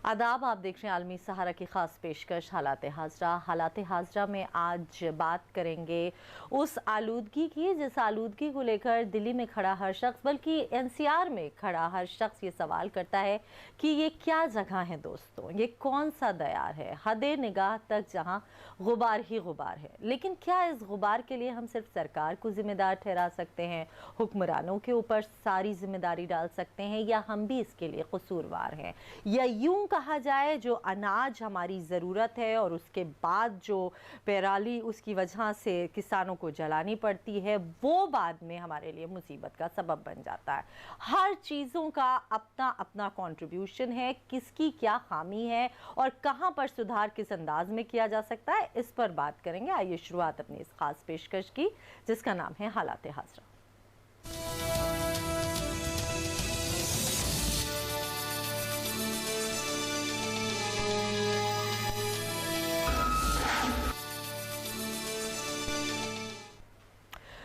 आदाब, आप देख रहे हैं आलमी सहारा की खास पेशकश हालात हाजरा। हालात हाजरा में आज बात करेंगे उस आलूदगी की जिस आलूदगी को लेकर दिल्ली में खड़ा हर शख्स, बल्कि एनसीआर में खड़ा हर शख्स ये सवाल करता है कि ये क्या जगह है दोस्तों, ये कौन सा दयार है, हदे निगाह तक जहां गुबार ही गुबार है। लेकिन क्या इस गुबार के लिए हम सिर्फ सरकार को जिम्मेदार ठहरा सकते हैं, हुक्मरानों के ऊपर सारी जिम्मेदारी डाल सकते हैं, या हम भी इसके लिए कसूरवार हैं? या यूं कहा जाए जो अनाज हमारी ज़रूरत है और उसके बाद जो पेराली उसकी वजह से किसानों को जलानी पड़ती है, वो बाद में हमारे लिए मुसीबत का सबब बन जाता है। हर चीज़ों का अपना अपना कंट्रीब्यूशन है, किसकी क्या खामी है और कहां पर सुधार किस अंदाज में किया जा सकता है, इस पर बात करेंगे। आइए शुरुआत अपनी इस खास पेशकश की जिसका नाम है हालात हाजरा।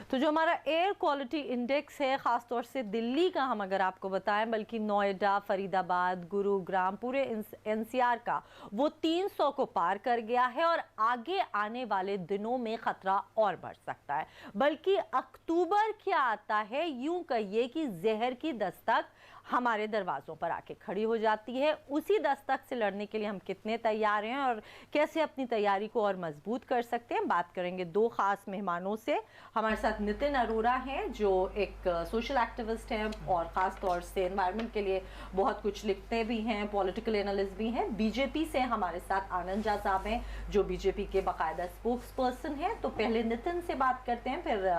तो जो हमारा एयर क्वालिटी इंडेक्स है, ख़ासतौर से दिल्ली का हम अगर आपको बताएं, बल्कि नोएडा, फरीदाबाद, गुरुग्राम, पूरे एनसीआर का, वो 300 को पार कर गया है और आगे आने वाले दिनों में ख़तरा और बढ़ सकता है। बल्कि अक्टूबर क्या आता है, यूं कहिए कि जहर की दस्तक हमारे दरवाज़ों पर आके खड़ी हो जाती है। उसी दस्तक से लड़ने के लिए हम कितने तैयार हैं और कैसे अपनी तैयारी को और मजबूत कर सकते हैं, बात करेंगे दो ख़ास मेहमानों से। हमारे साथ नितिन अरोड़ा हैं जो एक सोशल एक्टिविस्ट हैं और ख़ास तौर से एनवायरनमेंट के लिए बहुत कुछ लिखते भी हैं, पॉलिटिकल एनालिस्ट भी हैं। बीजेपी से हमारे साथ आनंद झा साहब हैं जो बीजेपी के बाकायदा स्पोक्स पर्सन हैं। तो पहले नितिन से बात करते हैं, फिर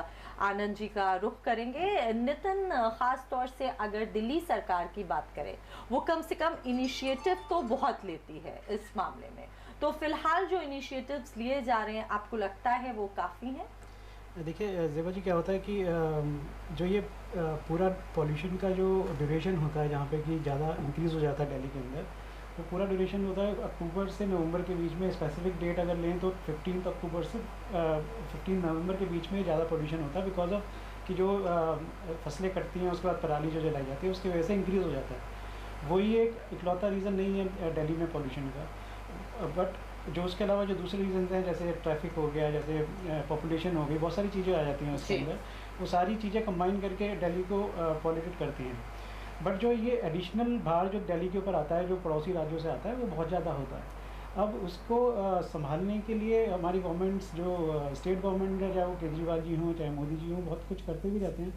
आनंद जी का रुख करेंगे। नितिन, ख़ास तौर से अगर दिल्ली सरकार की बात करें, वो कम से कम इनिशिएटिव तो बहुत लेती है इस मामले में, तो फिलहाल जो इनिशिएटिव्स लिए जा रहे हैं, आपको लगता है वो काफ़ी हैं? देखिए ज़ेबा जी, क्या होता है कि जो ये पूरा पॉल्यूशन का जो ड्यूरेशन होता है, जहाँ पे कि ज़्यादा इंक्रीज़ हो जाता है दिल्ली के अंदर, तो पूरा ड्यूरेशन होता है अक्टूबर से नवंबर के बीच में। स्पेसिफिक डेट अगर लें तो 15 अक्टूबर से 15 नवंबर के बीच में ज़्यादा पॉल्यूशन होता है, बिकॉज ऑफ कि जो फसलें कटती हैं उसके बाद पराली जो जलाई जाती है उसकी वजह से इंक्रीज़ हो जाता है। वही एक इकलौता रीज़न नहीं है दिल्ली में पॉल्यूशन का, बट जो उसके अलावा जो दूसरे रीज़न हैं, जैसे ट्रैफिक हो गया, जैसे पॉपुलेशन हो गई, बहुत सारी चीज़ें आ जाती हैं उसके अंदर। वो सारी चीज़ें कंबाइन करके दिल्ली को पॉल्यूटेड करती हैं। बट जो ये एडिशनल भार जो दिल्ली के ऊपर आता है, जो पड़ोसी राज्यों से आता है, वो बहुत ज़्यादा होता है। अब उसको संभालने के लिए हमारी गवर्नमेंट्स, जो स्टेट गवर्नमेंट है, चाहे वो केजरीवाल जी हों चाहे मोदी जी हों, बहुत कुछ करते भी रहते हैं।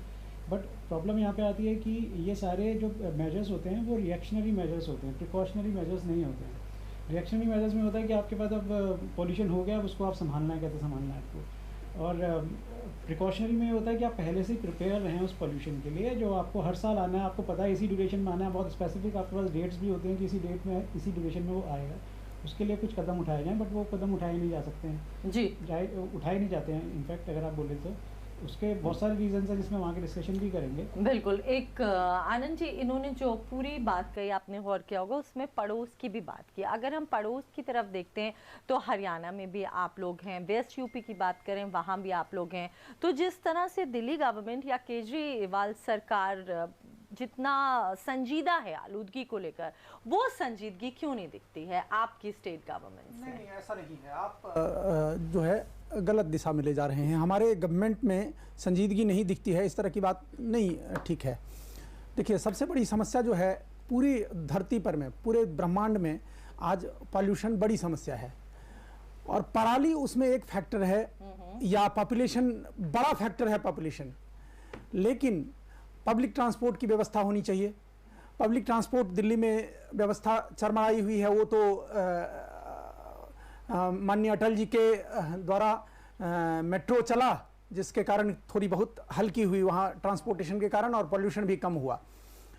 बट प्रॉब्लम यहाँ पे आती है कि ये सारे जो मेजर्स होते हैं वो रिएक्शनरी मेजर्स होते हैं, प्रिकॉशनरी मेजर्स नहीं होते हैं। रिएक्शनरी मेजर्स में होता है कि आपके पास अब पॉल्यूशन हो गया, अब उसको आप संभालना है, कैसे संभालना है आपको। और प्रिकॉशनरी में होता है कि आप पहले से प्रिपेयर रहें उस पॉल्यूशन के लिए, जो आपको हर साल आना है, आपको पता है इसी ड्यूरेशन में आना है, बहुत स्पेसिफिक आपके पास डेट्स भी होते हैं कि इसी डेट में, इसी ड्यूरेशन में वो आएगा। उसके लिए कुछ कदम उठाए जाएँ, बट वो कदम उठाए नहीं जा सकते हैं जी, उठाए नहीं जाते हैं। इनफैक्ट अगर आप बोले तो उसके बहुत सारे रीजंस हैं जिसमें वहाँ के डिस्कशन भी करेंगे। बिल्कुल। एक आनंद जी, इन्होंने जो पूरी बात कही, आपने गौर किया होगा, उसमें पड़ोस की भी बात की। अगर हम पड़ोस की तरफ देखते हैं तो हरियाणा में भी आप लोग हैं, वेस्ट यूपी की बात करें वहाँ भी आप लोग हैं। तो जिस तरह से दिल्ली गवर्नमेंट या केजरीवाल सरकार जितना संजीदा है आलूदगी को लेकर, वो संजीदगी क्यों नहीं दिखती है आपकी स्टेट गवर्नमेंट से? नहीं, ऐसा नहीं है। आप जो है गलत दिशा में ले जा रहे हैं। हमारे गवर्नमेंट में संजीदगी नहीं दिखती है, इस तरह की बात नहीं ठीक है। देखिए, सबसे बड़ी समस्या जो है पूरी धरती पर में, पूरे ब्रह्मांड में आज पॉल्यूशन बड़ी समस्या है, और पराली उसमें एक फैक्टर है, या पॉपुलेशन बड़ा फैक्टर है पॉपुलेशन। लेकिन पब्लिक ट्रांसपोर्ट की व्यवस्था होनी चाहिए। पब्लिक ट्रांसपोर्ट दिल्ली में व्यवस्था चरमराई हुई है। वो तो माननीय अटल जी के द्वारा मेट्रो चला, जिसके कारण थोड़ी बहुत हल्की हुई वहाँ ट्रांसपोर्टेशन के कारण, और पॉल्यूशन भी कम हुआ।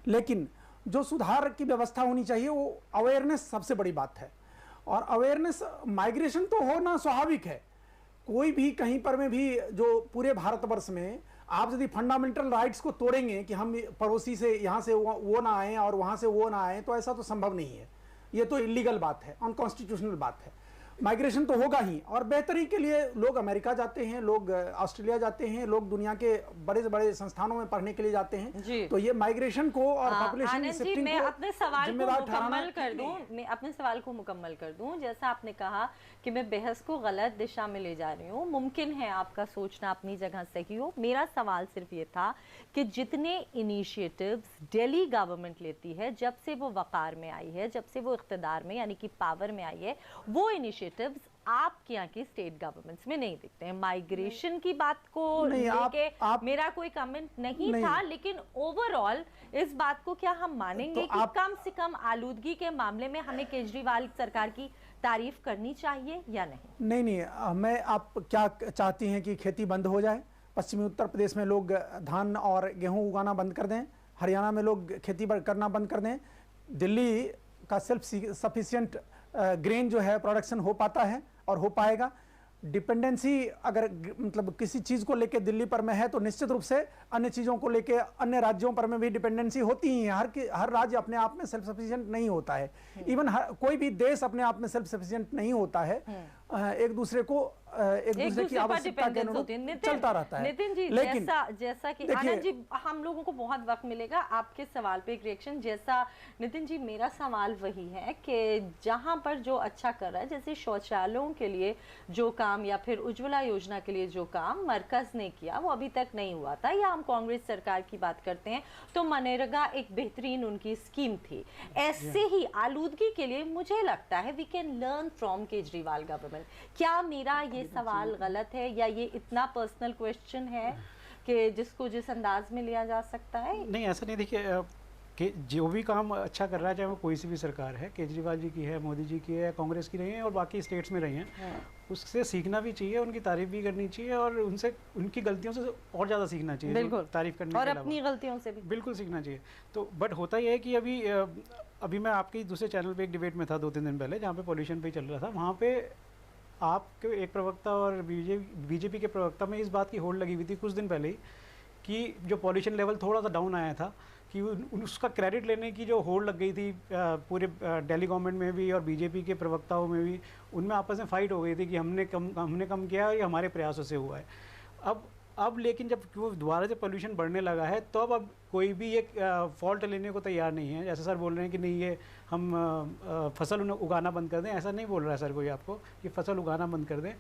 लेकिन जो सुधार की व्यवस्था होनी चाहिए वो अवेयरनेस सबसे बड़ी बात है। और अवेयरनेस, माइग्रेशन तो होना स्वाभाविक है। कोई भी कहीं पर में भी, जो पूरे भारतवर्ष में आप यदि फंडामेंटल राइट्स को तोड़ेंगे कि हम पड़ोसी से यहाँ से वो ना आए और वहाँ से वो ना आए, तो ऐसा तो संभव नहीं है। ये तो इलीगल बात है, अनकॉन्स्टिट्यूशनल बात है। माइग्रेशन तो होगा ही, और बेहतरी के लिए लोग अमेरिका जाते हैं, लोग ऑस्ट्रेलिया जाते हैं, लोग दुनिया के बड़े से बड़े संस्थानों में पढ़ने के लिए जाते हैं। तो ये माइग्रेशन को और पॉपुलेशन शिफ्टिंग मैं को अपने सवाल को मुकम्मल कर दूं, मैं अपने सवाल को मुकम्मल कर दूं। जैसा आपने कहा कि मैं बहस को गलत दिशा में ले जा रही हूँ, मुमकिन है आपका सोचना अपनी जगह सही हो। मेरा सवाल सिर्फ ये था कि जितने इनिशिएटिव्स दिल्ली गवर्नमेंट लेती है जब से वो वकार में आई है, जब से वो इख्तिदार में यानी कि पावर में आई है, वो इनिशिएटिव्स आपके यहाँ की स्टेट गवर्नमेंट्स में नहीं दिखते हैं। माइग्रेशन की बात को लेके मेरा कोई कमेंट नहीं था, लेकिन ओवरऑल इस बात को क्या हम मानेंगे कि कम से कम आलूदगी के मामले में हमें केजरीवाल सरकार की तारीफ करनी चाहिए या नहीं? नहीं, मैं आप क्या चाहती हैं कि खेती बंद हो जाए? पश्चिमी उत्तर प्रदेश में लोग धान और गेहूं उगाना बंद कर दें, हरियाणा में लोग खेती करना बंद कर दें, दिल्ली का सेल्फ सफिशिएंट ग्रेन जो है प्रोडक्शन हो पाता है और हो पाएगा। डिपेंडेंसी अगर मतलब किसी चीज़ को लेके दिल्ली पर में है तो निश्चित रूप से अन्य चीज़ों को लेके अन्य राज्यों पर में भी डिपेंडेंसी होती ही है। हर राज्य अपने आप में सेल्फ सफिशिएंट नहीं होता है, इवन कोई भी देश अपने आप में सेल्फ सफिशिएंट नहीं होता है। एक दूसरे की आवश्यकता के अनुरूप चलता रहता है। नितिन जी, लेकिन जैसा कि आनंद जी, हम लोगों को बहुत वक्त मिलेगा आपके सवाल पे एक रिएक्शन। जैसा नितिन जी, मेरा सवाल वही है कि जहां पर जो अच्छा कर रहा है, जैसे शौचालयों के लिए जो काम या फिर उज्ज्वला योजना के लिए जो काम मरकज ने किया वो अभी तक नहीं हुआ था, या हम कांग्रेस सरकार की बात करते हैं तो मनरेगा एक बेहतरीन उनकी स्कीम थी। ऐसे ही आलूदगी के लिए मुझे लगता है we can learn from Kejriwal government. क्या मेरा ये सवाल गलत है या ये इतना पर्सनल क्वेश्चन है कि जिसको जिस अंदाज में लिया जा सकता है? नहीं, ऐसा नहीं। देखिए कि जो भी काम अच्छा कर रहा है, चाहे वो कोई सी भी सरकार है, केजरीवाल जी की है, मोदी जी की है, कांग्रेस की रही है और बाकी स्टेट्स में रही हैं, उससे सीखना भी चाहिए, उनकी तारीफ भी करनी चाहिए और उनसे उनकी गलतियों से और ज़्यादा सीखना चाहिए। बिल्कुल, तारीफ करने और अपनी गलतियों से भी बिल्कुल सीखना चाहिए। तो बट होता यह है कि अभी मैं आपके दूसरे चैनल पे एक डिबेट में था 2-3 दिन पहले, जहाँ पे पॉल्यूशन पे चल रहा था। वहाँ पे आपके एक प्रवक्ता और बीजेपी के प्रवक्ता में इस बात की होड़ लगी हुई थी कुछ दिन पहले ही कि जो पॉल्यूशन लेवल थोड़ा सा डाउन आया था कि उसका क्रेडिट लेने की जो होड़ लग गई थी पूरे दिल्ली गवर्नमेंट में भी और बीजेपी के प्रवक्ताओं में भी, उनमें आपस में फाइट हो गई थी कि हमने कम किया और ये हमारे प्रयासों से हुआ है। अब लेकिन जब वो दोबारा से पोल्यूशन बढ़ने लगा है तो अब कोई भी एक फॉल्ट लेने को तैयार नहीं है। जैसे सर बोल रहे हैं कि नहीं, ये हम फसल उगाना बंद कर दें, ऐसा नहीं बोल रहा है सर कोई आपको कि फसल उगाना बंद कर दें।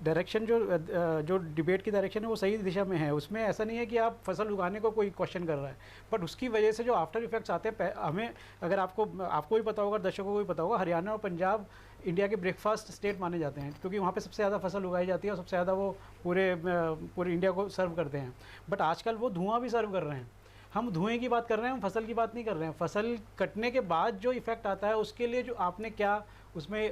डायरेक्शन जो डिबेट की डायरेक्शन है वो सही दिशा में है, उसमें ऐसा नहीं है कि आप फसल उगाने को कोई क्वेश्चन कर रहा है, बट उसकी वजह से जो आफ्टर इफेक्ट्स आते हैं, हमें अगर आपको भी पता होगा, दर्शकों को भी पता होगा, हरियाणा और पंजाब इंडिया के ब्रेकफास्ट स्टेट माने जाते हैं क्योंकि वहाँ पे सबसे ज़्यादा फसल उगाई जाती है और सबसे ज़्यादा वो पूरे इंडिया को सर्व करते हैं। बट आजकल वो धुआं भी सर्व कर रहे हैं। हम धुएं की बात कर रहे हैं, हम फसल की बात नहीं कर रहे हैं। फसल कटने के बाद जो इफेक्ट आता है उसके लिए जो आपने क्या उसमें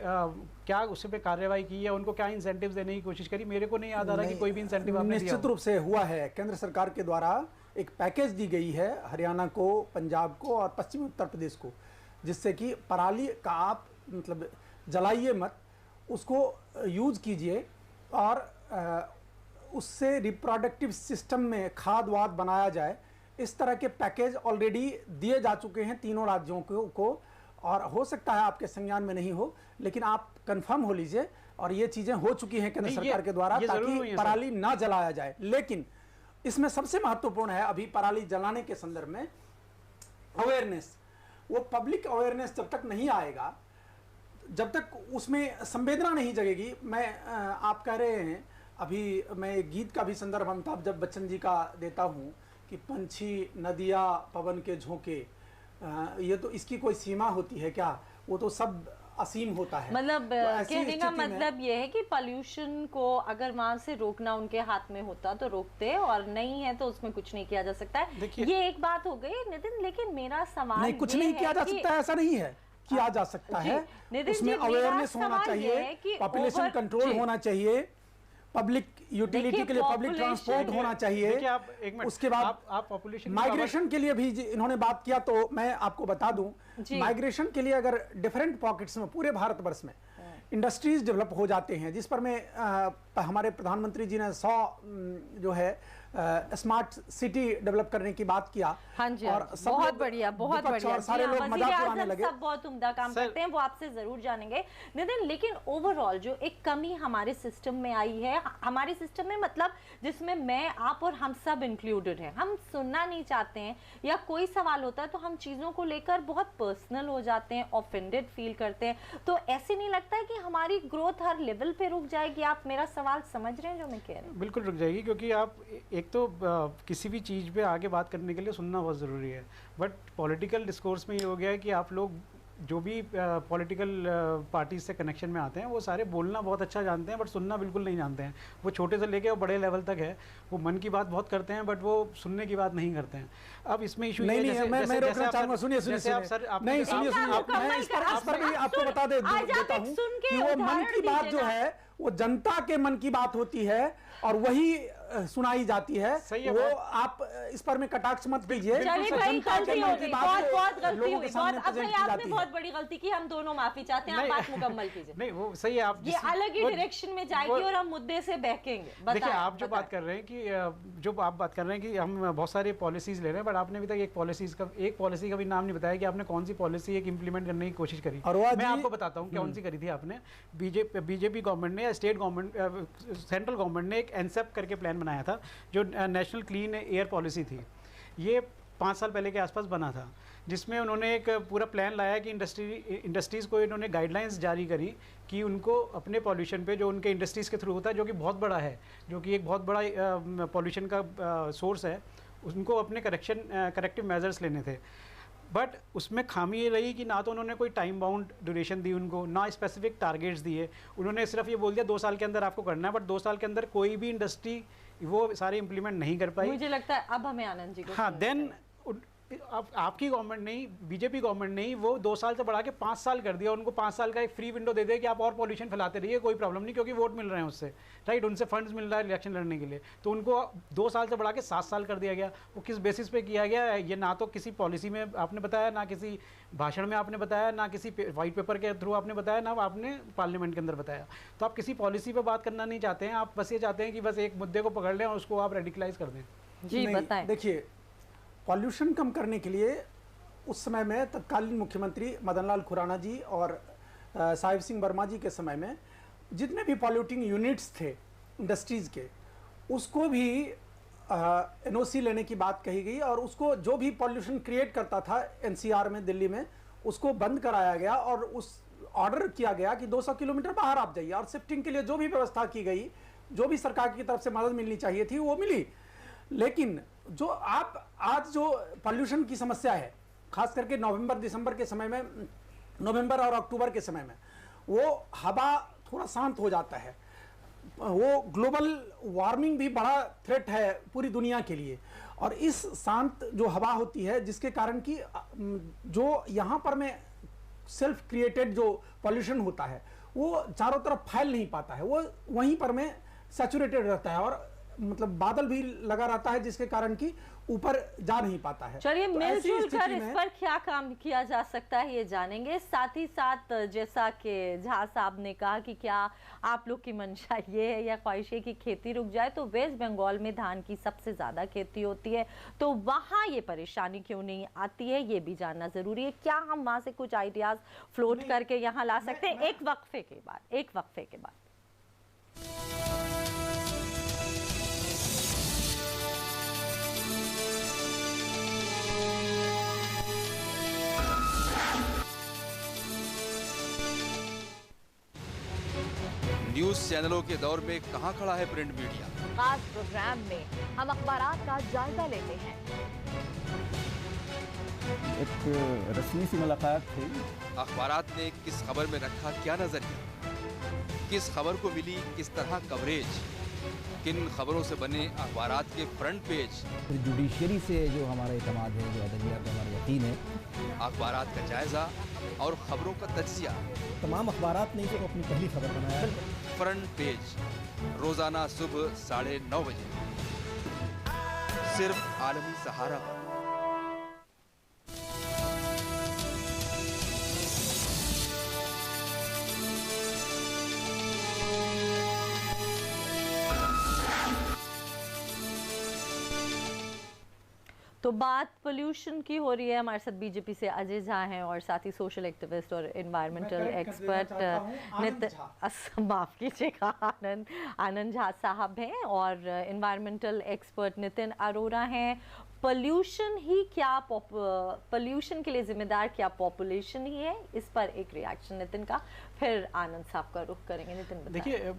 क्या उस पर कार्रवाई की है, उनको क्या इंसेंटिव देने की कोशिश करी? मेरे को नहीं याद आ रहा कि कोई भी इंसेंटिव आपने दिया। निश्चित रूप से हुआ है, केंद्र सरकार के द्वारा एक पैकेज दी गई है हरियाणा को, पंजाब को और पश्चिमी उत्तर प्रदेश को, जिससे कि पराली का आप मतलब जलाइए मत, उसको यूज कीजिए और उससे रिप्रोडक्टिव सिस्टम में खाद वाद बनाया जाए। इस तरह के पैकेज ऑलरेडी दिए जा चुके हैं तीनों राज्यों को और हो सकता है आपके संज्ञान में नहीं हो, लेकिन आप कंफर्म हो लीजिए और ये चीज़ें हो चुकी हैं केंद्र सरकार के द्वारा ताकि पराली ना जलाया जाए। लेकिन इसमें सबसे महत्वपूर्ण है अभी पराली जलाने के संदर्भ में अवेयरनेस। वो पब्लिक अवेयरनेस जब तक नहीं आएगा, जब तक उसमें संवेदना नहीं जगेगी। आप कह रहे हैं, अभी मैं एक गीत का भी संदर्भ अमिताभ बच्चन जी का देता हूँ कि पंछी नदियाँ पवन के झोंके, ये तो इसकी कोई सीमा होती है क्या? वो तो सब असीम होता है। मतलब कहने का मतलब ये है कि पॉल्यूशन को अगर वहां से रोकना उनके हाथ में होता तो रोकते, और नहीं है तो उसमें कुछ नहीं किया जा सकता है। ये एक बात हो गई नितिन, लेकिन मेरा सवाल नहीं, कुछ नहीं किया जा सकता है, ऐसा नहीं है, किया जा सकता है। उसमें अवेयरनेस होना चाहिए, पॉपुलेशन कंट्रोल होना चाहिए, पब्लिक यूटिलिटी के लिए पब्लिक ट्रांसपोर्ट होना चाहिए। उसके बाद आप पॉपुलेशन माइग्रेशन के लिए भी इन्होंने बात किया, तो मैं आपको बता दूं, माइग्रेशन के लिए अगर डिफरेंट पॉकेट्स में पूरे भारतवर्ष में इंडस्ट्रीज डेवलप हो जाते हैं, जिस पर में हमारे प्रधानमंत्री जी ने 100 जो है स्मार्ट सिटी डेवलप करने की बात किया। हाँ जी, और हाँ जी, बहुत बढ़िया, बहुत बढ़िया। और सारे लोग मजाक उड़ाने लगे। सब बहुत उम्दा काम करते हैं, वो आपसे जरूर जानेंगे नितिन। लेकिन ओवरऑल जो एक कमी हमारे सिस्टम में आई है, हमारे सिस्टम में मतलब जिसमें मैं, आप और हम सब इंक्लूडेड हैं, हम सुनना नहीं चाहते हैं, या कोई सवाल होता है तो हम चीज़ों को लेकर बहुत पर्सनल हो जाते हैं, ऑफेंडेड फील करते हैं। तो ऐसे नहीं लगता है कि हमारी ग्रोथ हर लेवल पे रुक जाएगी? आप मेरा सवाल समझ रहे हैं जो मैं कह रही हूँ? बिल्कुल रुक जाएगी, क्योंकि आप एक तो किसी भी चीज़ पे आगे बात करने के लिए सुनना बहुत ज़रूरी है, बट पॉलिटिकल डिस्कोर्स में ये हो गया है कि आप लोग जो भी पॉलिटिकल पार्टीज से कनेक्शन में आते हैं वो सारे बोलना बहुत अच्छा जानते हैं, बट सुनना बिल्कुल नहीं जानते हैं। वो छोटे से लेके वो बड़े लेवल तक है, वो मन की बात बहुत करते हैं, बट वो सुनने की बात नहीं करते हैं। अब इसमें इशू नहीं, मैं रोकना चाहूंगा, सुनिए नहीं, सुनिए, मैं इस पर भी आपको बता देता हूँ कि वो मन की बात जो है वो जनता के मन की बात होती है और वही सुनाई जाती है। वो आप इस पर में कटाक्ष मत कीजिए। बहुत बड़ी गलती की, हम दोनों माफी चाहते हैं, आप बात मुकम्मल कीजिए। नहीं, वो सही है, आप ये अलग ही डायरेक्शन में जाएगी और हम मुद्दे से बहकेंगे। देखिए, आप जो बात कर रहे हैं कि जो आप बात कर रहे हैं कि हम बहुत सारी पॉलिसीज ले रहे हैं, बट आपने अभी तक एक पॉलिसी का भी नाम नहीं बताया कि आपने कौन सी पॉलिसी एक इंप्लीमेंट करने की कोशिश करी। मैं आपको बताता हूँ कौन सी करी थी आपने। बीजेपी गवर्नमेंट ने, स्टेट गवर्नमेंट, सेंट्रल गवर्नमेंट ने एक एनसेप करके प्लान बनाया था, जो नेशनल क्लीन एयर पॉलिसी थी। ये 5 साल पहले के आसपास बना था, जिसमें उन्होंने एक पूरा प्लान लाया कि इंडस्ट्रीज़ को इन्होंने गाइडलाइंस जारी करी कि उनको अपने पॉल्यूशन पे, जो उनके इंडस्ट्रीज़ के थ्रू होता है, जो कि बहुत बड़ा है, जो कि एक बहुत बड़ा पॉल्यूशन का सोर्स है, उनको अपने करेक्टिव मेजर्स लेने थे। बट उसमें खामी ये रही कि ना तो उन्होंने कोई टाइम बाउंड ड्यूरेशन दी उनको, ना स्पेसिफिक टारगेट्स दिए। उन्होंने सिर्फ ये बोल दिया 2 साल के अंदर आपको करना है, बट 2 साल के अंदर कोई भी इंडस्ट्री वो सारे इंप्लीमेंट नहीं कर पाई। मुझे लगता है अब हमें आनंद जी को, हाँ, देन आपकी गवर्नमेंट नहीं, बीजेपी गवर्नमेंट नहीं, वो 2 साल से बढ़ा के 5 साल कर दिया। उनको 5 साल का एक फ्री विंडो दे दे कि आप और पॉल्यूशन फैलाते रहिए, कोई प्रॉब्लम नहीं, क्योंकि वोट मिल रहे हैं उससे, राइट, उनसे फंड्स मिल रहा है इलेक्शन लड़ने के लिए। तो उनको 2 साल से बढ़ा के 7 साल कर दिया गया। वो किस बेसिस पे किया गया? ये ना तो किसी पॉलिसी में आपने बताया, ना किसी भाषण में आपने बताया, ना किसी वाइट पेपर के थ्रू आपने बताया, ना आपने पार्लियामेंट के अंदर बताया। तो आप किसी पॉलिसी पे बात करना नहीं चाहते हैं, आप बस ये चाहते हैं कि बस एक मुद्दे को पकड़ लें और उसको आप रेडिकलाइज कर दें। जी बताएं। देखिए, पॉल्यूशन कम करने के लिए उस समय में तत्कालीन मुख्यमंत्री मदन लाल खुराना जी और साहिब सिंह वर्मा जी के समय में जितने भी पॉल्यूटिंग यूनिट्स थे इंडस्ट्रीज़ के, उसको भी एनओसी लेने की बात कही गई और उसको जो भी पॉल्यूशन क्रिएट करता था एनसीआर में, दिल्ली में, उसको बंद कराया गया और उस ऑर्डर किया गया कि 200 किलोमीटर बाहर आप जाइए। और शिफ्टिंग के लिए जो भी व्यवस्था की गई, जो भी सरकार की तरफ से मदद मिलनी चाहिए थी, वो मिली। लेकिन जो आप आज जो पॉल्यूशन की समस्या है, खास करके नवंबर दिसंबर के समय में, नवंबर और अक्टूबर के समय में, वो हवा थोड़ा शांत हो जाता है। वो ग्लोबल वार्मिंग भी बड़ा थ्रेट है पूरी दुनिया के लिए। और इस शांत जो हवा होती है, जिसके कारण कि जो यहाँ पर में सेल्फ क्रिएटेड जो पॉल्यूशन होता है वो चारों तरफ फैल नहीं पाता है, वो वहीं पर में सैचुरेटेड रहता है और मतलब बादल भी लगा रहता है, जिसके कारण कि ऊपर जा नहीं पाता है। चलिए, मिलजुल कर इस पर क्या काम किया जा सकता है ये जानेंगे। साथ ही साथ जैसा कि झा साहब ने कहा कि क्या आप लोग की मंशा ये है या ख्वाहिश है कि खेती रुक जाए, तो वेस्ट बंगाल में धान की सबसे ज्यादा खेती होती है, तो वहाँ ये परेशानी क्यों नहीं आती है, ये भी जानना जरूरी है। क्या हम वहाँ से कुछ आइडियाज फ्लोट करके यहाँ ला सकते हैं? एक वक्फे के बाद न्यूज चैनलों के दौर में कहां खड़ा है प्रिंट मीडिया? खास प्रोग्राम में हम अखबारात का जायजा लेते हैं। एक रस्मी सी मुलाकात थी। अखबारात ने किस खबर में रखा क्या नजरिया, किस खबर को मिली किस तरह कवरेज, किन खबरों से बने अखबारात के फ्रंट पेज। जुडिशरी से जो हमारा एतमाद है, जो अदलिया का हमारा यकीन है, अखबारात का जायजा और खबरों का तज्जिया। तमाम अखबारात ने जो अपनी पहली खबर बनाया है। फ्रंट पेज रोजाना सुबह 9:30 बजे सिर्फ आलमी सहारा पर। तो बात पोल्यूशन की हो रही है, हमारे साथ बीजेपी से अजय झा हैं और साथ ही सोशल एक्टिविस्ट और एनवायरमेंटल एक्सपर्ट माफ कीजिएगा आनंद झा साहब हैं और एनवायरमेंटल एक्सपर्ट नितिन अरोरा हैं। पोल्यूशन ही क्या, पोल्यूशन के लिए जिम्मेदार क्या पॉपुलेशन ही है? इस पर एक रिएक्शन नितिन का, फिर आनंद साहब का रुख करेंगे। नितिन देखिए,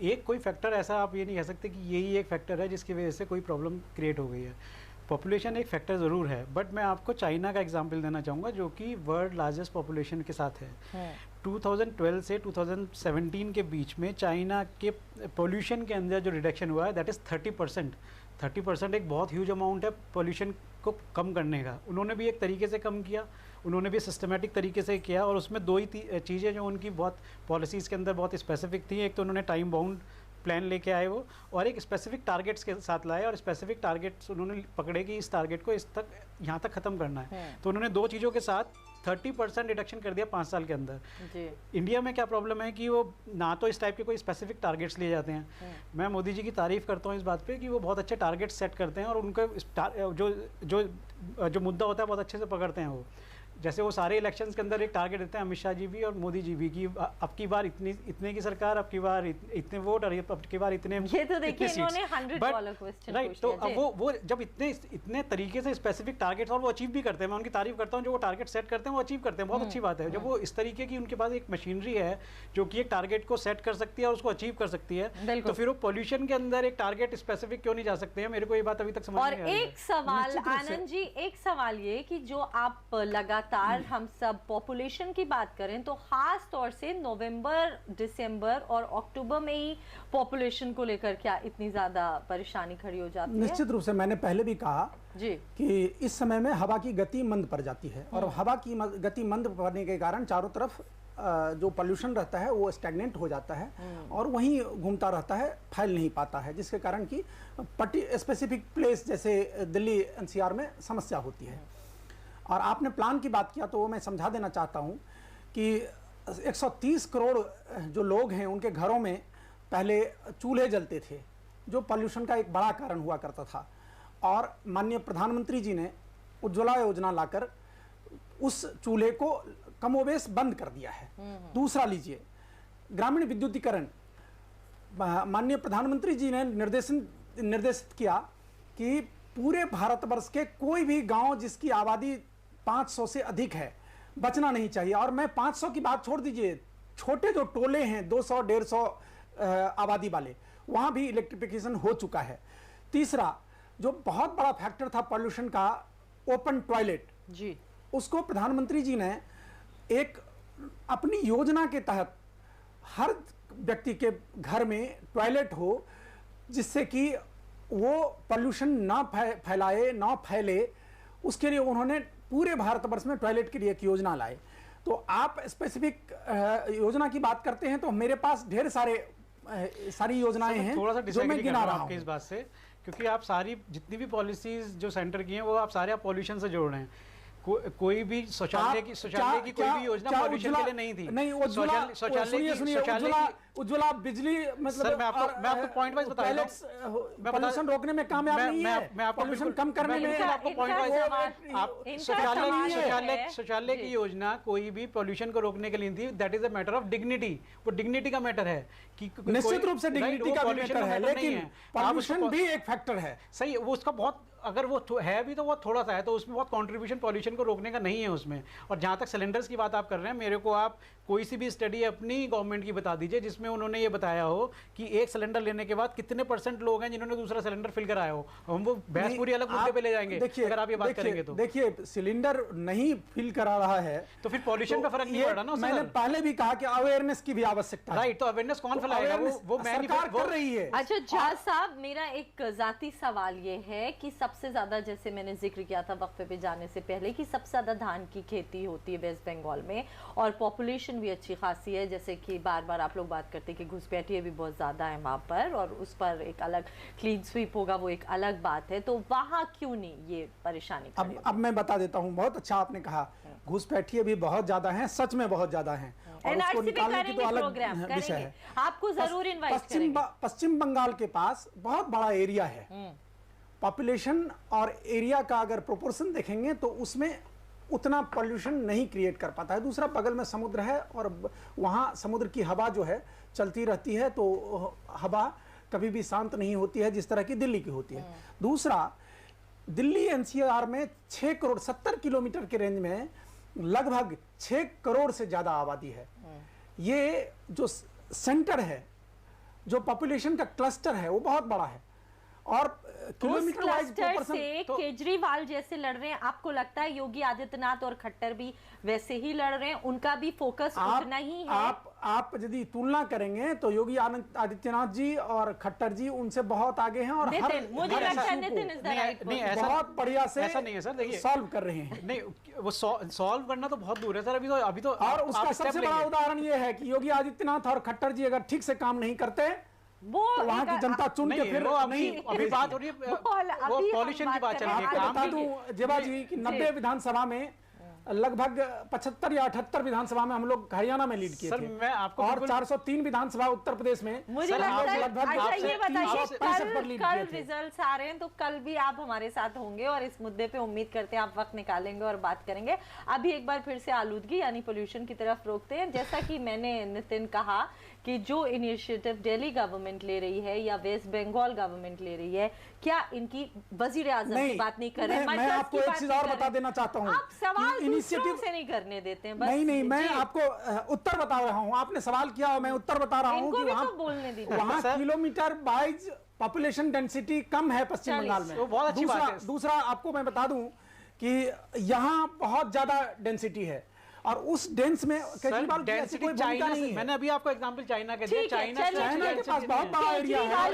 एक कोई फैक्टर ऐसा आप ये नहीं कह सकते कि यही एक फैक्टर है जिसकी वजह से कोई प्रॉब्लम क्रिएट हो गई है। पॉपुलेशन एक फैक्टर ज़रूर है, बट मैं आपको चाइना का एग्जांपल देना चाहूँगा जो कि वर्ल्ड लार्जेस्ट पॉपुलेशन के साथ है। 2012 से 2017 के बीच में चाइना के पोल्यूशन के अंदर जो रिडक्शन हुआ है दैट इज़ 30%। 30% एक बहुत ह्यूज अमाउंट है पोल्यूशन को कम करने का। उन्होंने भी एक तरीके से कम किया, उन्होंने भी सिस्टमेटिक तरीके से किया और उसमें दो ही चीज़ें जो उनकी बहुत पॉलिसीज़ के अंदर बहुत स्पेसिफिक थी। एक तो उन्होंने टाइम बाउंड प्लान लेके आए वो, और एक स्पेसिफिक टारगेट्स के साथ लाए, और स्पेसिफिक टारगेट्स उन्होंने पकड़े कि इस टारगेट को इस तक यहाँ तक ख़त्म करना है। तो उन्होंने दो चीज़ों के साथ 30% रिडक्शन कर दिया 5 साल के अंदर। जी। इंडिया में क्या प्रॉब्लम है कि वो ना तो इस टाइप के कोई स्पेसिफिक टारगेट्स लिए जाते हैं। मैं मोदी जी की तारीफ़ करता हूँ इस बात पे कि वो बहुत अच्छे टारगेट्स सेट करते हैं और उनका जो मुद्दा होता है बहुत अच्छे से पकड़ते हैं वो। जैसे वो सारे इलेक्शंस के अंदर एक टारगेट देते हैं अमित शाह जी भी और मोदी जी भी कि अब की बार इतने की सरकार, अब की बार इतने वोट, और अब की बार इतने। ये तो देखिए इन्होंने 100 वाला क्वेश्चन राइट। तो अब वो जब इतने तरीके से स्पेसिफिक टारगेट्स और वो अचीव भी करते हैं, मैं उनकी तारीफ करता हूँ जो वो टारगेट सेट करते हैं वो अचीव करते हैं, बहुत अच्छी बात है। जब वो इस तरीके की उनके पास एक मशीनरी है जो कि एक टारगेट को सेट कर सकती है और उसको अचीव कर सकती है, तो फिर वो पॉल्यूशन के अंदर एक टारगेट स्पेसिफिक क्यों नहीं जा सकते हैं? मेरे को ये बात अभी तक समझ नहीं आ रही है। और एक सवाल आनंद जी, एक सवाल ये कि जो आप लगातार हम सब पॉपुलेशन की बात करें तो खास तौर से नवंबर, दिसंबर और अक्टूबर में ही पॉपुलेशन को लेकर क्या इतनी ज्यादा परेशानी खड़ी हो जाती है? निश्चित रूप से मैंने पहले भी कहा जी कि इस समय में हवा की गति मंद पड़ जाती है, और हवा की गति मंद पड़ने के कारण चारों तरफ जो पोल्यूशन रहता है वो स्टैग्नेंट हो जाता है और वहीं घूमता रहता है, फैल नहीं पाता है, जिसके कारण कि स्पेसिफिक प्लेस जैसे दिल्ली एनसीआर में समस्या होती है। और आपने प्लान की बात किया तो वो मैं समझा देना चाहता हूँ कि 130 करोड़ जो लोग हैं उनके घरों में पहले चूल्हे जलते थे, जो पोल्यूशन का एक बड़ा कारण हुआ करता था, और माननीय प्रधानमंत्री जी ने उज्ज्वला योजना लाकर उस चूल्हे को कमोबेश बंद कर दिया है। दूसरा लीजिए ग्रामीण विद्युतीकरण, माननीय प्रधानमंत्री जी ने निर्देशित किया कि पूरे भारतवर्ष के कोई भी गांव जिसकी आबादी 500 से अधिक है बचना नहीं चाहिए। और मैं 500 की बात छोड़ दीजिए, छोटे जो टोले हैं 200-150 आबादी वाले, वहां भी इलेक्ट्रिफिकेशन हो चुका है। तीसरा जो बहुत बड़ा फैक्टर था पॉल्यूशन का, ओपन टॉयलेट जी, उसको प्रधानमंत्री जी ने एक अपनी योजना के तहत हर व्यक्ति के घर में टॉयलेट हो, जिससे कि वो पोल्यूशन ना फैलाए, ना फैले, उसके लिए उन्होंने पूरे भारतवर्ष में टॉयलेट के लिए एक योजना लाए। तो आप स्पेसिफिक योजना की बात करते हैं तो मेरे पास ढेर सारी योजनाएं हैं थोड़ा सा जो मैं गिना रहा हूं इस बात से, क्योंकि आप सारी जितनी भी पॉलिसीज जो सेंटर की हैं वो आप सारे पॉल्यूशन से जोड़ रहे हैं। कोई भी शौचालय की कोई भी योजना पॉल्यूशन के लिए नहीं थी। नहीं, उज्ज्वला बिजली मतलब मैं आपको पॉइंट वाइज बता रहा हूं, पॉल्यूशन रोकने में कामयाब नहीं है, मैं पॉल्यूशन कम करने में आपको पॉइंट वाइज, शौचालय की योजना कोई भी पॉल्यूशन को रोकने के लिए नहीं थी। That is a matter of dignity, वो डिग्निटी का मैटर है कि निश्चित रूप से डिग्निटी का मैटर है, लेकिन पॉल्यूशन भी एक फैक्टर है। सही, वो उसका बहुत, अगर वो है भी तो वो थोड़ा सा है, तो उसमें बहुत कंट्रीब्यूशन पॉल्यूशन को रोकने का नहीं है उसमें। और जहाँ तक सिलेंडर्स की बात आप कर रहे हैं, मेरे को आप कोई सी भी स्टडी अपनी गवर्नमेंट की बता दीजिए जिसमें उन्होंने ये बताया हो कि एक सिलेंडर लेने के बाद कितने % लोग हैं जिन्होंने दूसरा सिलेंडर फिल कराया हो। हम वो बहस पूरी अलग मुद्दे पे ले जाएंगे अगर आप ये बात करेंगे तो। देखिए, सिलेंडर नहीं फिल करा रहा है तो फिर पॉल्यूशन पे फर्क नहीं पड़ रहा ना। मैंने पहले भी कहा कि अवेयरनेस की भी आवश्यकता है। राइट, तो अवेयरनेस कौन फैलाएगा? वो सरकार कर रही है। अच्छा झा साहब, मेरा एक जाती सवाल ये है कि सबसे ज्यादा, जैसे मैंने जिक्र किया था वक्फे पे जाने से पहले, कि सबसे ज्यादा धान की खेती होती है वेस्ट बंगाल में और पॉपुलेशन भी अच्छी खासी है। जैसे कि बार बार आप लोग बात करते हैं कि घुसपैठिए भी बहुत ज्यादा है वहां पर, और उस पर एक अलग क्लीन स्वीप होगा, वो एक अलग बात है। तो वहां क्यों नहीं ये परेशानी? अब मैं बता देता हूँ, बहुत अच्छा आपने कहा, घुसपैठिए भी बहुत ज्यादा हैं, सच में बहुत ज्यादा हैं, और उसको निकालने की तो अलग विषय है। आपको जरूर इनवाइट करेंगे। पश्चिम बंगाल के पास बहुत बड़ा एरिया है, पॉपुलेशन और एरिया का अगर प्रोपोर्शन देखेंगे तो उसमें उतना पॉल्यूशन नहीं क्रिएट कर पाता है। दूसरा, बगल में समुद्र है और वहाँ समुद्र की हवा जो है चलती रहती है, तो हवा कभी भी शांत नहीं होती है जिस तरह की दिल्ली की होती है। दूसरा, दिल्ली एनसीआर में 6 करोड़ 70 किलोमीटर के रेंज में लगभग 6 करोड़ से ज़्यादा आबादी है। ये जो सेंटर है, जो पॉपुलेशन का क्लस्टर है, वो बहुत बड़ा है और किलोमीटर वाइज से केजरीवाल जैसे लड़ रहे हैं, आपको लगता है योगी आदित्यनाथ और खट्टर भी वैसे ही लड़ रहे हैं? उनका भी फोकस उतना ही है? आप यदि तुलना करेंगे तो योगी आदित्यनाथ जी और खट्टर जी उनसे बहुत आगे हैं और मुझे लगता है नितिन बहुत बढ़िया से ऐसा नहीं है सर, देखिए सॉल्व कर रहे हैं। नहीं, वो सॉल्व करना तो बहुत दूर है सर, अभी तो और उसका सबसे बड़ा उदाहरण ये है कि योगी आदित्यनाथ और खट्टर जी अगर ठीक से काम नहीं करते वो तो वहां की जनता चुन के फिर अभी बात हो रही है वो पॉल्यूशन की बात चल रही है। आपको बता दूं जेबा जी कि 90 विधानसभा में लगभग 75 या 78 विधानसभा में हम लोग हरियाणा में लीड किए थे। मैं आपको और 403 विधानसभा उत्तर प्रदेश में। मुझे लगता है ये बताइए, कल थे। रिजल्ट्स आ रहे हैं तो कल भी आप हमारे साथ होंगे और इस मुद्दे पे उम्मीद करते हैं आप वक्त निकालेंगे और बात करेंगे। अभी एक बार फिर से आलूदगी यानी पोल्यूशन की तरफ रोकते हैं। जैसा कि मैंने नितिन कहा कि जो इनिशिएटिव दिल्ली गवर्नमेंट ले रही है या वेस्ट बंगाल गवर्नमेंट ले रही है, क्या इनकी वजीर आजम की बात नहीं कर रहे हैं? मैं आपको एक चीज और बता देना चाहता हूँ। आप सवाल दूसरों से नहीं करने देते हैं। नहीं, मैं आपको उत्तर बता रहा हूँ। आपने सवाल किया और मैं उत्तर बता रहा हूँ कि वहाँ बोलने दीजिए। वहाँ किलोमीटर वाइज पॉपुलेशन डेंसिटी कम है पश्चिम बंगाल में। बहुत अच्छी बात है। दूसरा आपको मैं बता दूं कि यहाँ बहुत ज्यादा डेंसिटी है और उस डेंस में केजरीवाल डेंसिटी चाइना से, मैंने अभी आपको एग्जांपल चाइना के दिया। चाइना के पास बहुत बड़ा एरिया है और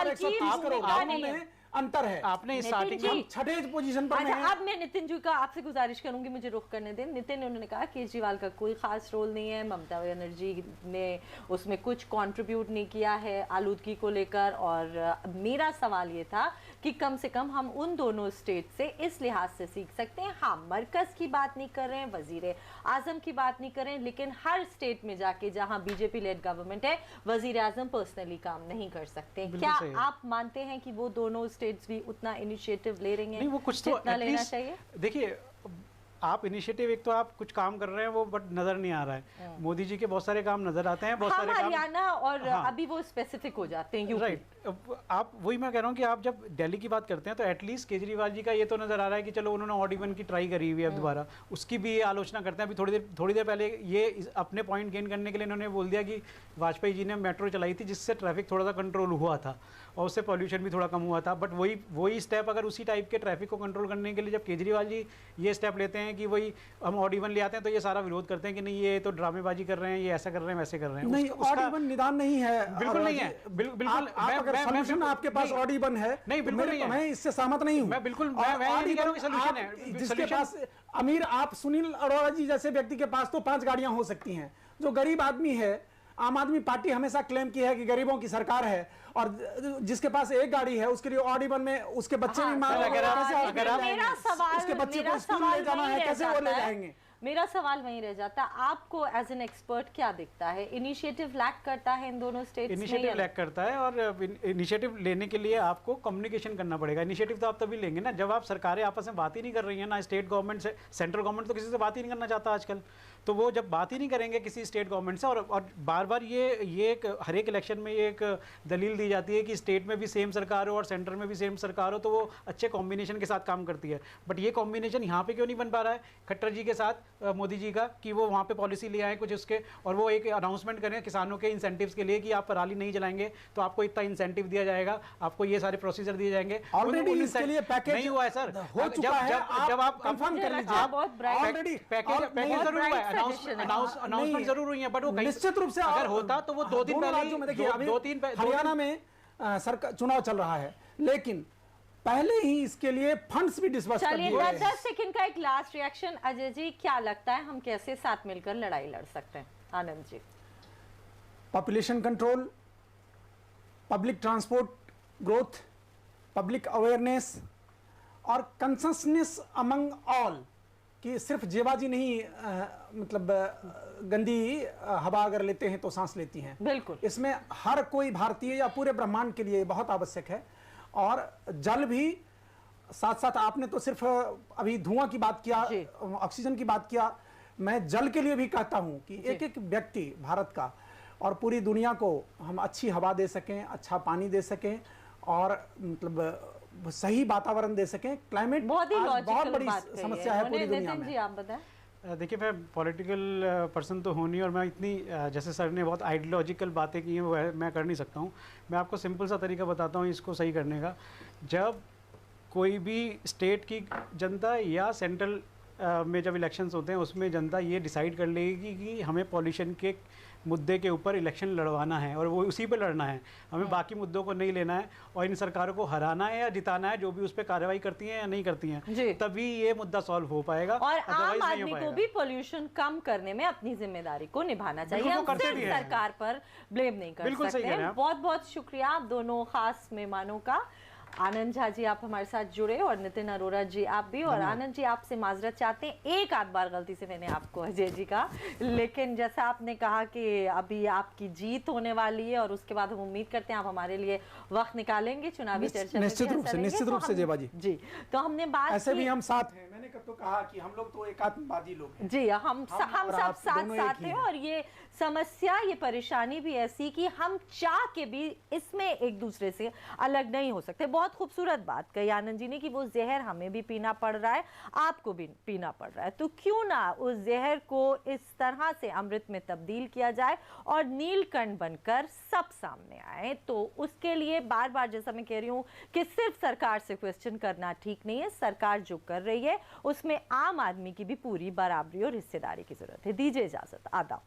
130 करोड़ में अंतर है। आपने स्टार्टिंग छठे पोजीशन पर अच्छा, अब मैं नितिन जी का आपसे गुजारिश करूंगी, मुझे रुख करने दें। नितिन, उन्होंने कहा केजरीवाल का कोई खास रोल नहीं है, ममता बनर्जी ने उसमें कुछ कंट्रीब्यूट नहीं किया है आलूदगी को लेकर। और मेरा सवाल ये था कि कम से कम हम उन दोनों स्टेट से इस लिहाज से सीख सकते हैं। हाँ, मरकज की बात नहीं कर रहे हैं, वजीर आजम की बात नहीं कर रहे हैं, लेकिन हर स्टेट में जाके जहां बीजेपी लेड गवर्नमेंट है, वजीर आजम पर्सनली काम नहीं कर सकते। क्या आप मानते हैं कि वो दोनों स्टेट्स भी उतना इनिशिएटिव ले रही हैं? नहीं, वो कुछ तो लेना चाहिए। देखिए, आप इनिशिएटिव, एक तो आप कुछ काम कर रहे हैं वो बट नजर नहीं आ रहा है। मोदी जी के बहुत सारे काम नजर आते हैं, बहुत सारे काम हरियाणा और अभी वो स्पेसिफिक हो जाते हैं। राइट, आप वही मैं कह रहा हूँ कि आप जब दिल्ली की बात करते हैं तो एटलीस्ट केजरीवाल जी का ये तो नजर आ रहा है कि चलो उन्होंने ऑड इवन की ट्राई करी हुई है दोबारा, उसकी भी आलोचना करते हैं। अभी थोड़ी देर पहले ये अपने पॉइंट गेन करने के लिए इन्होंने बोल दिया कि वाजपेयी जी ने मेट्रो चलाई थी जिससे ट्रैफिक थोड़ा सा कंट्रोल हुआ था और उससे पॉल्यूशन भी थोड़ा कम हुआ था। बट वही स्टेप अगर उसी टाइप के ट्रैफिक को कंट्रोल करने के लिए जब केजरीवाल जी ये स्टेप लेते हैं कि वही हम ऑड इवन ले आते हैं, तो ये सारा विरोध करते हैं कि नहीं, ये तो ड्रामेबाजी कर रहे हैं, ये ऐसा कर रहे हैं, वैसे कर रहे हैं। नहीं, ऑड इवन निदान नहीं है। बिल्कुल नहीं है, बिल्कुल। सॉल्यूशन आपके पास ऑड इवन है, नहीं, बिल्कुल नहीं है। मैं इससे सहमत नहीं हूँ। मैं बिल्कुल मैं नहीं कह रहा हूँ कि सॉल्यूशन है। जिसके पास अमीर, आप सुनील अरोड़ा जी जैसे व्यक्ति के पास तो 5 गाड़ियां हो सकती हैं। जो गरीब आदमी है, आम आदमी पार्टी हमेशा क्लेम की है कि गरीबों की सरकार है, और जिसके पास एक गाड़ी है उसके लिए ऑड इवन में उसके बच्चे भी मांग रहे हैं, उसके बच्चे को स्कूल ले जाना है, कैसे वो ले जाएंगे? मेरा सवाल वहीं रह जाता है, आपको एज एन एक्सपर्ट क्या दिखता है? इनिशिएटिव लैक करता है इन दोनों स्टेट्स में? इनिशिएटिव लैक करता है, और इनिशिएटिव लेने के लिए आपको कम्युनिकेशन करना पड़ेगा। इनिशिएटिव तो आप तभी लेंगे ना जब आप सरकारें आपस में बात ही नहीं कर रही हैं ना, स्टेट गवर्नमेंट से, सेंट्रल गवर्नमेंट तो किसी से बात ही नहीं करना चाहता आजकल। तो वो जब बात ही नहीं करेंगे किसी स्टेट गवर्नमेंट से, और बार बार ये हर एक इलेक्शन में ये एक दलील दी जाती है कि स्टेट में भी सेम सरकार हो और सेंटर में भी सेम सरकार हो तो वो अच्छे कॉम्बिनेशन के साथ काम करती है। बट ये कॉम्बिनेशन यहाँ पे क्यों नहीं बन पा रहा है खट्टर जी के साथ मोदी जी का, कि वो वहाँ पे पॉलिसी ले आए कुछ उसके, और वो एक अनाउंसमेंट करें किसानों के इंसेंटिव्स के लिए कि आप पराली नहीं जलाएंगे तो आपको इतना इंसेंटिव दिया जाएगा, आपको ये सारे प्रोसीजर दिए जाएंगे। ऑलरेडी इसके लिए पैकेज नहीं हुआ है सर, हो चुका है। जब आप कंफर्म कर लीजिए, ऑलरेडी पैकेज जरूर हुआ है, अनाउंसमेंट जरूर हुई है, बट वो निश्चित रूप से अगर होता तो वो 2 दिन पहले, हरियाणा में सरकार चुनाव चल रहा है, लेकिन पहले ही इसके लिए फंड्स भी डिस्बर्स कर दिए। चलिए 10 सेकंड का एक लास्ट रिएक्शन। अजय जी, क्या लगता है हम कैसे साथ मिलकर लड़ाई लड़ सकते हैं? Anand ji. Population control, public transport growth, public awareness और कंसेंसस अमंग ऑल, कि सिर्फ जेबाजी नहीं, मतलब गंदी हवा अगर लेते हैं तो सांस लेती हैं। बिल्कुल, इसमें हर कोई भारतीय या पूरे ब्रह्मांड के लिए बहुत आवश्यक है। और जल भी साथ साथ, आपने तो सिर्फ अभी धुआं की बात किया, ऑक्सीजन की बात किया, मैं जल के लिए भी कहता हूं कि एक एक व्यक्ति भारत का और पूरी दुनिया को हम अच्छी हवा दे सकें, अच्छा पानी दे सकें और मतलब सही वातावरण दे सकें। क्लाइमेट बहुत बड़ी समस्या है पूरी दुनिया में। जी आप बताएं। देखिए, मैं पॉलिटिकल पर्सन तो हूँ नहीं और मैं इतनी जैसे सर ने बहुत आइडियोलॉजिकल बातें की हैं वो मैं कर नहीं सकता हूँ। मैं आपको सिंपल सा तरीका बताता हूँ इसको सही करने का। जब कोई भी स्टेट की जनता या सेंट्रल में जब इलेक्शंस होते हैं उसमें जनता ये डिसाइड कर लेगी कि हमें पॉल्यूशन के मुद्दे के ऊपर इलेक्शन लड़वाना है और वो उसी पे लड़ना है, हमें बाकी मुद्दों को नहीं लेना है और इन सरकारों को हराना है या जिताना है, जो भी उस पर कार्रवाई करती हैं या नहीं करती हैं, तभी ये मुद्दा सॉल्व हो पाएगा। और आम आदमी को भी पोल्यूशन कम करने में अपनी जिम्मेदारी को निभाना चाहिए, हम सिर्फ सरकार पर ब्लेम नहीं कर सकते। बहुत बहुत शुक्रिया आप दोनों खास मेहमानों का। आनंद झा जी आप हमारे साथ जुड़े और नितिन अरोरा जी आप भी। और आनंद जी आपसे माजरत चाहते हैं, एक आध बार गलती से मैंने आपको अजय जी का, लेकिन जैसा आपने कहा कि अभी आपकी जीत होने वाली है और उसके बाद हम उम्मीद करते हैं आप हमारे लिए वक्त निकालेंगे चुनावी चर्चा में। निश्चित रूप से जेबा जी। जी तो हमने बात ऐसे भी हम साथ हैं, मैंने कब तो कहा कि हम लोग तो एकात्मवादी लोग हैं। जी हम सब साथ हैं और ये समस्या, ये परेशानी भी ऐसी कि हम चाह के भी इसमें एक दूसरे से अलग नहीं हो सकते। बहुत खूबसूरत बात कही आनंद जी ने कि वो जहर हमें भी पीना पड़ रहा है, आपको भी पीना पड़ रहा है, तो क्यों ना उस जहर को इस तरह से अमृत में तब्दील किया जाए और नीलकंठ बनकर सब सामने आए। तो उसके लिए बार बार जैसा मैं कह रही हूँ कि सिर्फ सरकार से क्वेश्चन करना ठीक नहीं है, सरकार जो कर रही है उसमें आम आदमी की भी पूरी बराबरी और हिस्सेदारी की जरूरत है। दीजिए इजाजत, आदाब।